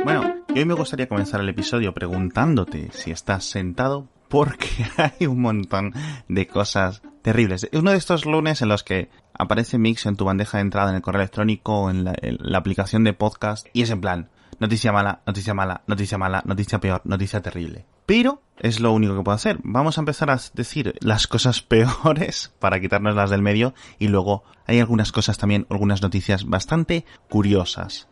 Bueno, y hoy me gustaría comenzar el episodio preguntándote si estás sentado, porque hay un montón de cosas terribles. Es uno de estos lunes en los que aparece Mix en tu bandeja de entrada en el correo electrónico o en la aplicación de podcast y es en plan, noticia mala, noticia mala, noticia mala, noticia peor, noticia terrible. Pero es lo único que puedo hacer. Vamos a empezar a decir las cosas peores para quitarnos las del medio y luego hay algunas cosas también, algunas noticias bastante curiosas.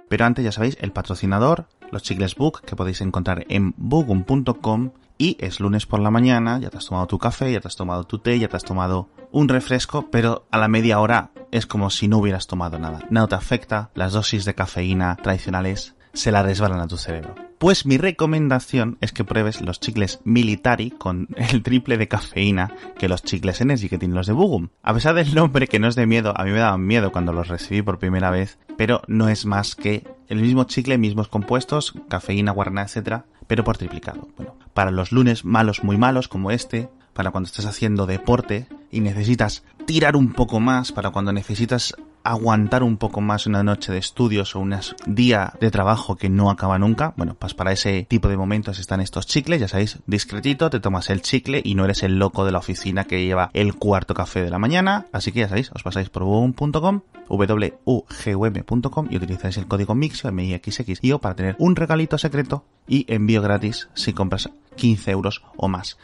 Pero antes, ya sabéis, el patrocinador, los chicles Book, que podéis encontrar en boogum.com, y es lunes por la mañana, ya te has tomado tu café, ya te has tomado tu té, ya te has tomado un refresco, pero a la media hora es como si no hubieras tomado nada. Nada te afecta, las dosis de cafeína tradicionales se la resbalan a tu cerebro. Pues mi recomendación es que pruebes los chicles Militari con el triple de cafeína que los chicles Energy que tienen los de Boogum. A pesar del nombre, que no es de miedo, a mí me daban miedo cuando los recibí por primera vez, pero no es más que el mismo chicle, mismos compuestos, cafeína, guaraná, etcétera, pero por triplicado. Bueno, para los lunes malos, muy malos como este, para cuando estás haciendo deporte y necesitas tirar un poco más, para cuando necesitas aguantar un poco más una noche de estudios o un día de trabajo que no acaba nunca, bueno, pues para ese tipo de momentos están estos chicles, ya sabéis, discretito, te tomas el chicle y no eres el loco de la oficina que lleva el cuarto café de la mañana, así que ya sabéis, os pasáis por wugum.com, wugum.com y utilizáis el código MIXIO, MIXXIO, para tener un regalito secreto y envío gratis si compras 15 euros o más.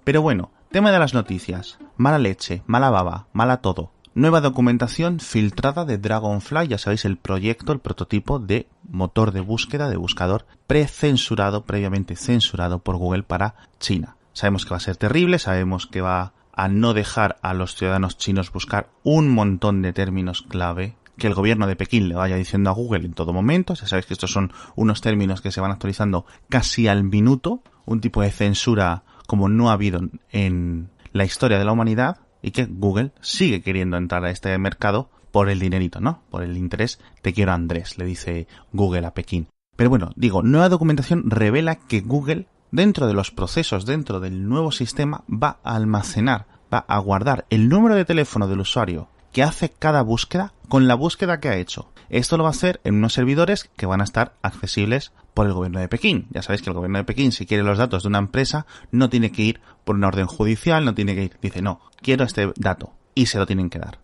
Pero bueno, tema de las noticias, mala leche, mala baba, mala todo. Nueva documentación filtrada de Dragonfly, ya sabéis, el proyecto, el prototipo de motor de búsqueda, de buscador previamente censurado por Google para China. Sabemos que va a ser terrible, sabemos que va a no dejar a los ciudadanos chinos buscar un montón de términos clave que el gobierno de Pekín le vaya diciendo a Google en todo momento. Ya sabéis que estos son unos términos que se van actualizando casi al minuto, un tipo de censura como no ha habido en la historia de la humanidad. Y que Google sigue queriendo entrar a este mercado por el dinerito, ¿no? Por el interés. Te quiero, Andrés, le dice Google a Pekín. Pero bueno, digo, nueva documentación revela que Google, dentro de los procesos, dentro del nuevo sistema, va a almacenar, va a guardar el número de teléfono del usuario que hace cada búsqueda con la búsqueda que ha hecho. Esto lo va a hacer en unos servidores que van a estar accesibles por el gobierno de Pekín. Ya sabéis que el gobierno de Pekín, si quiere los datos de una empresa, no tiene que ir por una orden judicial, no tiene que ir, dice, no, quiero este dato, y se lo tienen que dar.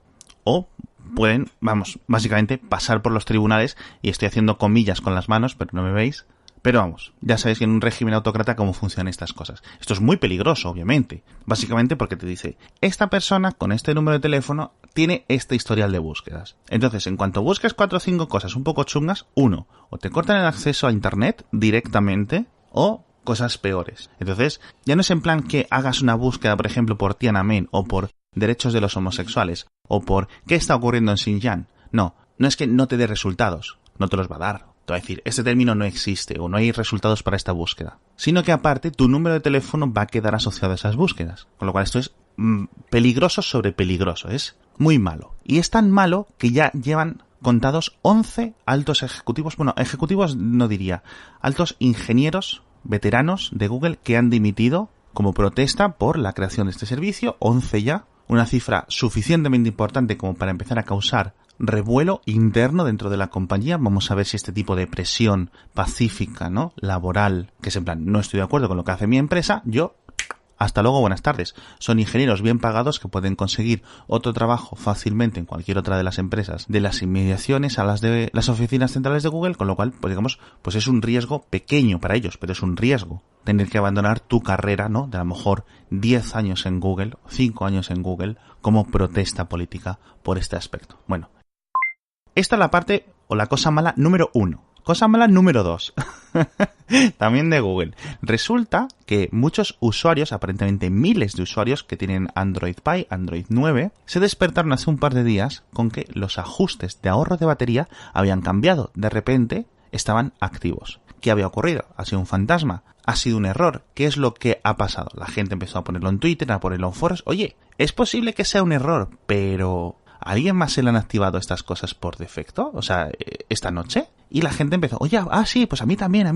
O pueden, básicamente pasar por los tribunales, y estoy haciendo comillas con las manos, pero no me veis. Pero vamos, ya sabéis que en un régimen autócrata cómo funcionan estas cosas. Esto es muy peligroso, obviamente. Básicamente porque te dice, esta persona con este número de teléfono tiene este historial de búsquedas. Entonces, en cuanto busques 4 o 5 cosas un poco chungas, uno, o te cortan el acceso a internet directamente, o cosas peores. Entonces, ya no es en plan que hagas una búsqueda, por ejemplo, por Tiananmen, o por derechos de los homosexuales, o por qué está ocurriendo en Xinjiang. No es que no te dé resultados, no te los va a dar. Te va a decir, este término no existe o no hay resultados para esta búsqueda. Sino que aparte, tu número de teléfono va a quedar asociado a esas búsquedas. Con lo cual esto es peligroso sobre peligroso. Es muy malo. Y es tan malo que ya llevan contados 11 altos ejecutivos, bueno, ejecutivos no diría, altos ingenieros veteranos de Google que han dimitido como protesta por la creación de este servicio. 11 ya. Una cifra suficientemente importante como para empezar a causar revuelo interno dentro de la compañía. Vamos a ver si este tipo de presión pacífica, ¿no? Laboral, que es en plan, no estoy de acuerdo con lo que hace mi empresa, yo, hasta luego, buenas tardes. Son ingenieros bien pagados que pueden conseguir otro trabajo fácilmente en cualquier otra de las empresas de las inmediaciones a las de las oficinas centrales de Google, con lo cual, pues digamos, pues es un riesgo pequeño para ellos, pero es un riesgo tener que abandonar tu carrera, ¿no? De a lo mejor 10 años en Google, 5 años en Google, como protesta política por este aspecto. Bueno, esta es la parte o la cosa mala número 1. Cosa mala número 2. También de Google. Resulta que muchos usuarios, aparentemente miles de usuarios que tienen Android Pie, Android 9, se despertaron hace un par de días con que los ajustes de ahorro de batería habían cambiado. De repente estaban activos. ¿Qué había ocurrido? ¿Ha sido un fantasma? ¿Ha sido un error? ¿Qué es lo que ha pasado? La gente empezó a ponerlo en Twitter, a ponerlo en foros. Oye, es posible que sea un error, pero ¿a alguien más se le han activado estas cosas por defecto? O sea, esta noche. Y la gente empezó, oye, sí, pues a mí también.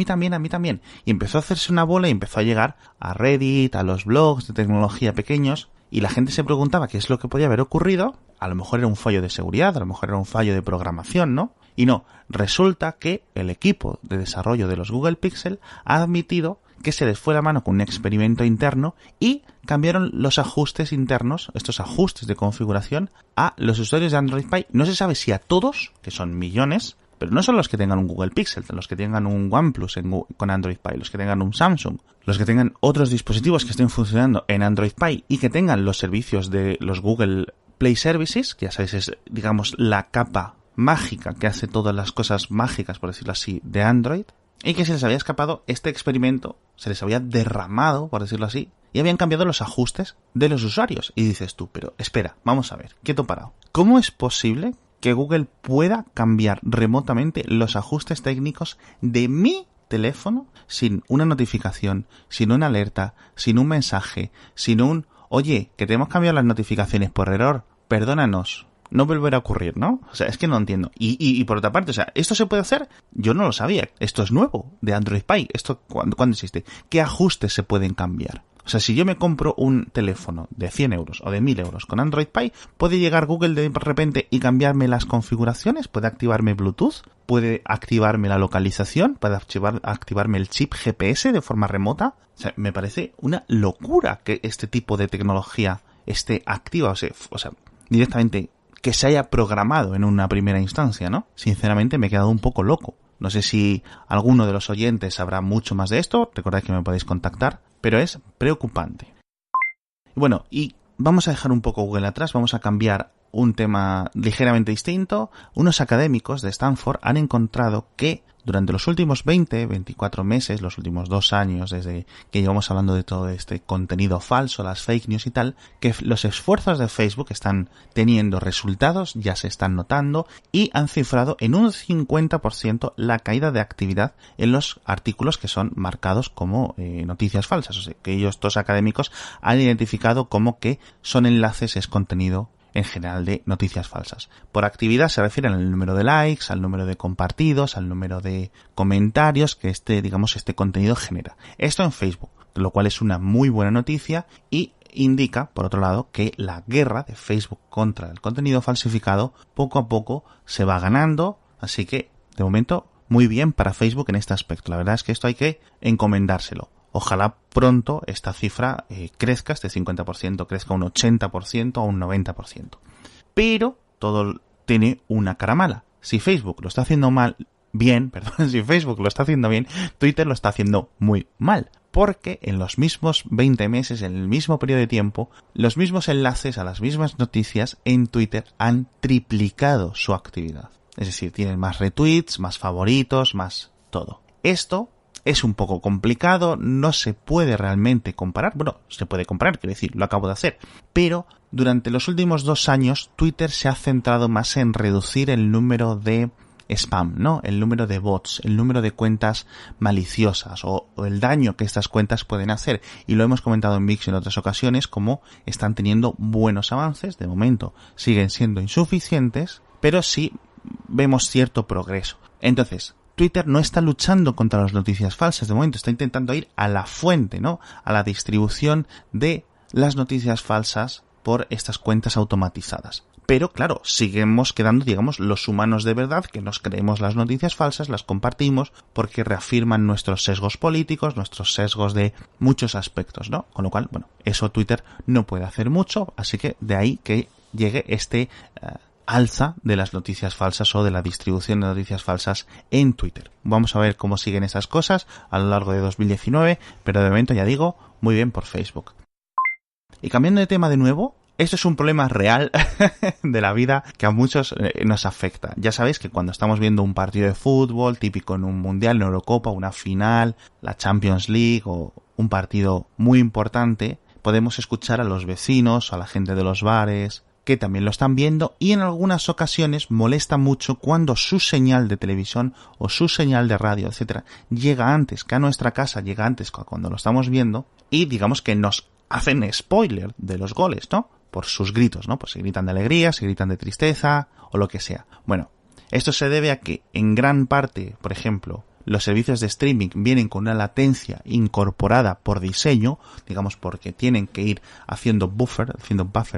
Y empezó a hacerse una bola y empezó a llegar a Reddit, a los blogs de tecnología pequeños. Y la gente se preguntaba qué es lo que podía haber ocurrido. A lo mejor era un fallo de seguridad, a lo mejor era un fallo de programación, ¿no? Y no, resulta que el equipo de desarrollo de los Google Pixel ha admitido que se les fue la mano con un experimento interno y cambiaron los ajustes internos, estos ajustes de configuración, a los usuarios de Android Pie. No se sabe si a todos, que son millones, pero no son los que tengan un Google Pixel, los que tengan un OnePlus con Android Pie, los que tengan un Samsung, los que tengan otros dispositivos que estén funcionando en Android Pie y que tengan los servicios de los Google Play Services, que ya sabéis es, digamos, la capa mágica que hace todas las cosas mágicas, por decirlo así, de Android, y que se les había escapado este experimento, se les había derramado, por decirlo así, y habían cambiado los ajustes de los usuarios. Y dices tú, pero espera, vamos a ver, quieto parado. ¿Cómo es posible que Google pueda cambiar remotamente los ajustes técnicos de mi teléfono sin una notificación, sin una alerta, sin un mensaje, sin un oye, que te hemos cambiado las notificaciones por error, perdónanos? No volverá a ocurrir, ¿no? O sea, es que no entiendo. Y por otra parte, o sea, ¿esto se puede hacer? Yo no lo sabía. Esto es nuevo, de Android Pie. ¿Esto cuándo existe? ¿Qué ajustes se pueden cambiar? O sea, si yo me compro un teléfono de 100 euros o de 1000 euros con Android Pie, ¿puede llegar Google de repente y cambiarme las configuraciones? ¿Puede activarme Bluetooth? ¿Puede activarme la localización? ¿Puede activarme el chip GPS de forma remota? O sea, me parece una locura que este tipo de tecnología esté activa. O sea, directamente que se haya programado en una primera instancia, ¿no? Sinceramente me he quedado un poco loco. No sé si alguno de los oyentes sabrá mucho más de esto, recordad que me podéis contactar, pero es preocupante. Bueno, y vamos a dejar un poco Google atrás, vamos a cambiar un tema ligeramente distinto. Unos académicos de Stanford han encontrado que durante los últimos 24 meses, los últimos 2 años, desde que llevamos hablando de todo este contenido falso, las fake news y tal, que los esfuerzos de Facebook están teniendo resultados, ya se están notando, y han cifrado en un 50% la caída de actividad en los artículos que son marcados como noticias falsas. O sea, que ellos, estos académicos, han identificado como que son enlaces, es contenido en general de noticias falsas. Por actividad se refieren al número de likes, al número de compartidos, al número de comentarios que este contenido genera. Esto en Facebook, lo cual es una muy buena noticia y indica, por otro lado, que la guerra de Facebook contra el contenido falsificado poco a poco se va ganando, así que, de momento, muy bien para Facebook en este aspecto. La verdad es que esto hay que encomendárselo. Ojalá pronto esta cifra crezca, este 50% crezca a un 80%, a un 90%. Pero todo tiene una cara mala. Si Facebook lo está haciendo si Facebook lo está haciendo bien, Twitter lo está haciendo muy mal. Porque en los mismos 20 meses, en el mismo periodo de tiempo, los mismos enlaces a las mismas noticias en Twitter han triplicado su actividad. Es decir, tienen más retweets, más favoritos, más todo. Esto es un poco complicado, no se puede realmente comparar. Bueno, se puede comparar, quiero decir, lo acabo de hacer. Pero durante los últimos 2 años, Twitter se ha centrado más en reducir el número de spam, ¿no? El número de bots, el número de cuentas maliciosas o el daño que estas cuentas pueden hacer. Y lo hemos comentado en VIX en otras ocasiones, como están teniendo buenos avances. De momento siguen siendo insuficientes, pero sí vemos cierto progreso. Entonces, Twitter no está luchando contra las noticias falsas, de momento está intentando ir a la fuente, ¿no? A la distribución de las noticias falsas por estas cuentas automatizadas. Pero claro, seguimos quedando, digamos, los humanos de verdad que nos creemos las noticias falsas, las compartimos porque reafirman nuestros sesgos políticos, nuestros sesgos de muchos aspectos, ¿no? Con lo cual, bueno, eso Twitter no puede hacer mucho, así que de ahí que llegue este alza de las noticias falsas o de la distribución de noticias falsas en Twitter. Vamos a ver cómo siguen esas cosas a lo largo de 2019, pero de momento ya digo, muy bien por Facebook. Y cambiando de tema de nuevo, esto es un problema real de la vida que a muchos nos afecta. Ya sabéis que cuando estamos viendo un partido de fútbol, típico en un mundial, en Eurocopa, una final, la Champions League o un partido muy importante, podemos escuchar a los vecinos, a la gente de los bares, que también lo están viendo, y en algunas ocasiones molesta mucho cuando su señal de televisión o su señal de radio, etcétera, llega antes que a nuestra casa, llega antes cuando lo estamos viendo, y digamos que nos hacen spoiler de los goles, ¿no? Por sus gritos, ¿no? Pues si gritan de alegría, si gritan de tristeza, o lo que sea. Bueno, esto se debe a que en gran parte, por ejemplo, los servicios de streaming vienen con una latencia incorporada por diseño, digamos porque tienen que ir haciendo buffer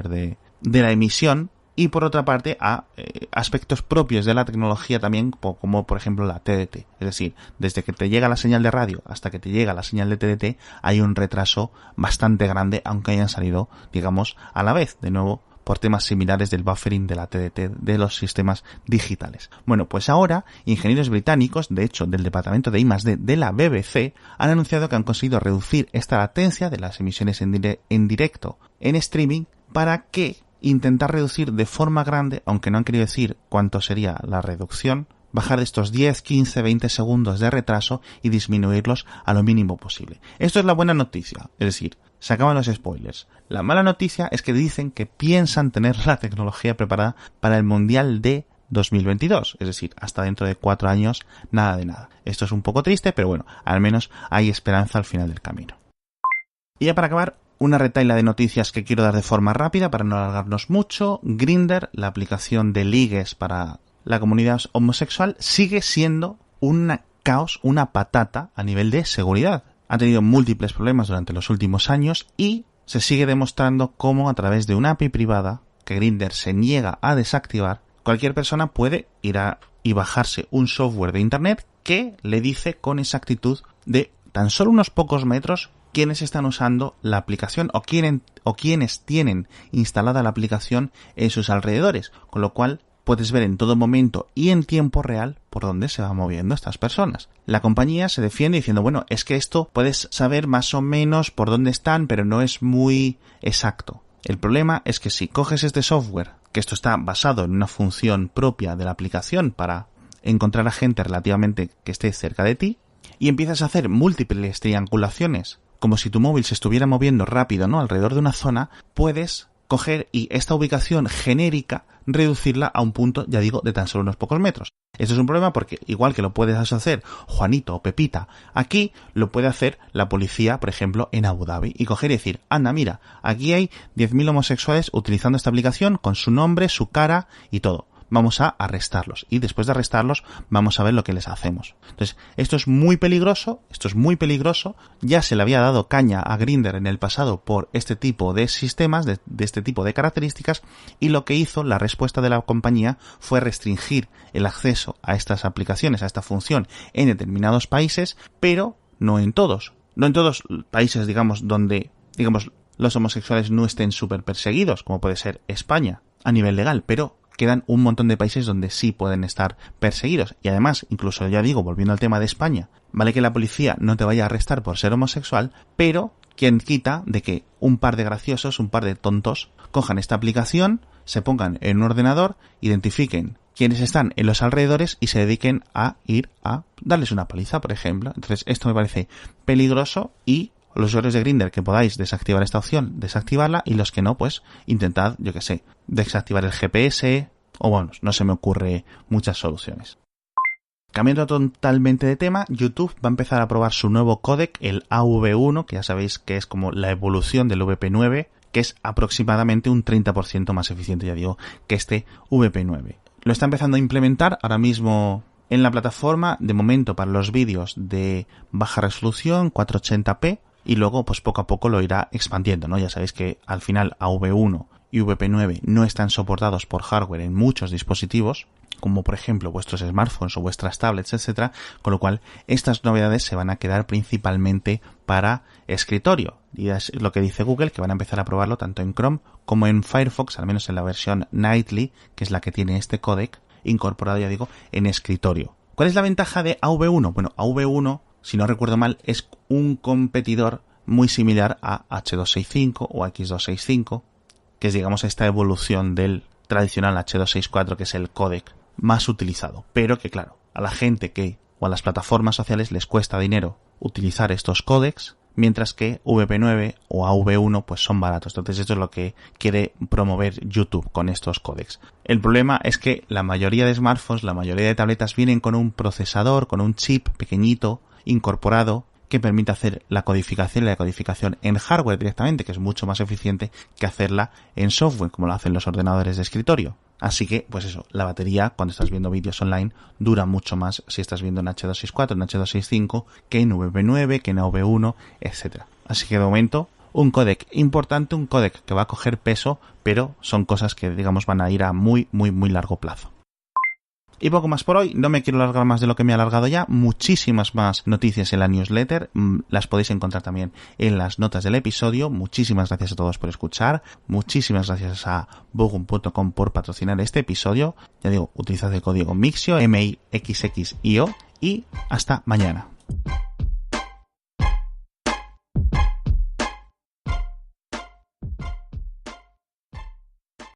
de la emisión, y por otra parte a aspectos propios de la tecnología también, como por ejemplo la TDT. Es decir, desde que te llega la señal de radio hasta que te llega la señal de TDT hay un retraso bastante grande, aunque hayan salido, digamos, a la vez, de nuevo, por temas similares del buffering de la TDT de los sistemas digitales. Bueno, pues ahora ingenieros británicos, de hecho del departamento de I+D de la BBC, han anunciado que han conseguido reducir esta latencia de las emisiones en directo en streaming para que intentar reducir de forma grande, aunque no han querido decir cuánto sería la reducción, bajar de estos 10, 15, 20 segundos de retraso y disminuirlos a lo mínimo posible. Esto es la buena noticia, es decir, se acaban los spoilers. La mala noticia es que dicen que piensan tener la tecnología preparada para el Mundial de 2022, es decir, hasta dentro de 4 años, nada de nada. Esto es un poco triste, pero bueno, al menos hay esperanza al final del camino. Y ya para acabar, una retahíla de noticias que quiero dar de forma rápida para no alargarnos mucho. Grindr, la aplicación de ligues para la comunidad homosexual, sigue siendo un caos, una patata a nivel de seguridad. Ha tenido múltiples problemas durante los últimos años y se sigue demostrando cómo a través de una API privada que Grindr se niega a desactivar, cualquier persona puede ir y bajarse un software de internet que le dice con exactitud de tan solo unos pocos metros quiénes están usando la aplicación o quiénes tienen instalada la aplicación en sus alrededores, con lo cual puedes ver en todo momento y en tiempo real por dónde se van moviendo estas personas. La compañía se defiende diciendo, bueno, es que esto puedes saber más o menos por dónde están, pero no es muy exacto. El problema es que si coges este software, que esto está basado en una función propia de la aplicación para encontrar a gente relativamente que esté cerca de ti, y empiezas a hacer múltiples triangulaciones, como si tu móvil se estuviera moviendo rápido, ¿no?, alrededor de una zona, puedes coger y esta ubicación genérica reducirla a un punto, ya digo, de tan solo unos pocos metros. Esto es un problema porque igual que lo puedes hacer Juanito o Pepita, aquí lo puede hacer la policía, por ejemplo, en Abu Dhabi, y coger y decir, anda, mira, aquí hay 10.000 homosexuales utilizando esta aplicación con su nombre, su cara y todo. Vamos a arrestarlos y después de arrestarlos vamos a ver lo que les hacemos. Entonces, esto es muy peligroso, ya se le había dado caña a Grindr en el pasado por este tipo de sistemas, de este tipo de características, y lo que hizo la respuesta de la compañía fue restringir el acceso a estas aplicaciones, a esta función en determinados países, pero no en todos. No en todos países, digamos, donde, digamos, los homosexuales no estén súper perseguidos, como puede ser España a nivel legal, pero quedan un montón de países donde sí pueden estar perseguidos. Y además, incluso ya digo, volviendo al tema de España, vale que la policía no te vaya a arrestar por ser homosexual, pero quién quita de que un par de graciosos, un par de tontos, cojan esta aplicación, se pongan en un ordenador, identifiquen quiénes están en los alrededores y se dediquen a ir a darles una paliza, por ejemplo. Entonces, esto me parece peligroso y los usuarios de Grindr que podáis desactivar esta opción, desactivarla, y los que no, pues intentad, yo que sé, desactivar el GPS, o bueno, no se me ocurre muchas soluciones. Cambiando totalmente de tema, YouTube va a empezar a probar su nuevo códec, el AV1, que ya sabéis que es como la evolución del VP9, que es aproximadamente un 30% más eficiente, ya digo, que este VP9. Lo está empezando a implementar ahora mismo en la plataforma, de momento para los vídeos de baja resolución, 480p, y luego pues poco a poco lo irá expandiendo, ¿no? Ya sabéis que al final AV1 y VP9 no están soportados por hardware en muchos dispositivos, como por ejemplo vuestros smartphones o vuestras tablets, etcétera, con lo cual estas novedades se van a quedar principalmente para escritorio. Y es lo que dice Google, que van a empezar a probarlo tanto en Chrome como en Firefox, al menos en la versión Nightly, que es la que tiene este códec incorporado, ya digo, en escritorio. ¿Cuál es la ventaja de AV1? Bueno, AV1, si no recuerdo mal, es un competidor muy similar a H265 o X265, que es, digamos, esta evolución del tradicional H264, que es el códec más utilizado. Pero que, claro, a la gente o a las plataformas sociales les cuesta dinero utilizar estos códecs, mientras que VP9 o AV1 pues son baratos. Entonces esto es lo que quiere promover YouTube con estos códecs. El problema es que la mayoría de smartphones, la mayoría de tabletas vienen con un procesador, con un chip pequeñito incorporado que permite hacer la codificación en hardware directamente, que es mucho más eficiente que hacerla en software, como lo hacen los ordenadores de escritorio. Así que, pues eso, la batería, cuando estás viendo vídeos online, dura mucho más si estás viendo en H264, en H265, que en VP9, que en AV1, etc. Así que de momento, un códec importante, un códec que va a coger peso, pero son cosas que, digamos, van a ir a muy largo plazo. Y poco más por hoy, no me quiero alargar más de lo que me he alargado ya, muchísimas más noticias en la newsletter, las podéis encontrar también en las notas del episodio. Muchísimas gracias a todos por escuchar, muchísimas gracias a Bogum.com por patrocinar este episodio. Ya digo, utilizad el código MIXIO, MIXXIO, y hasta mañana.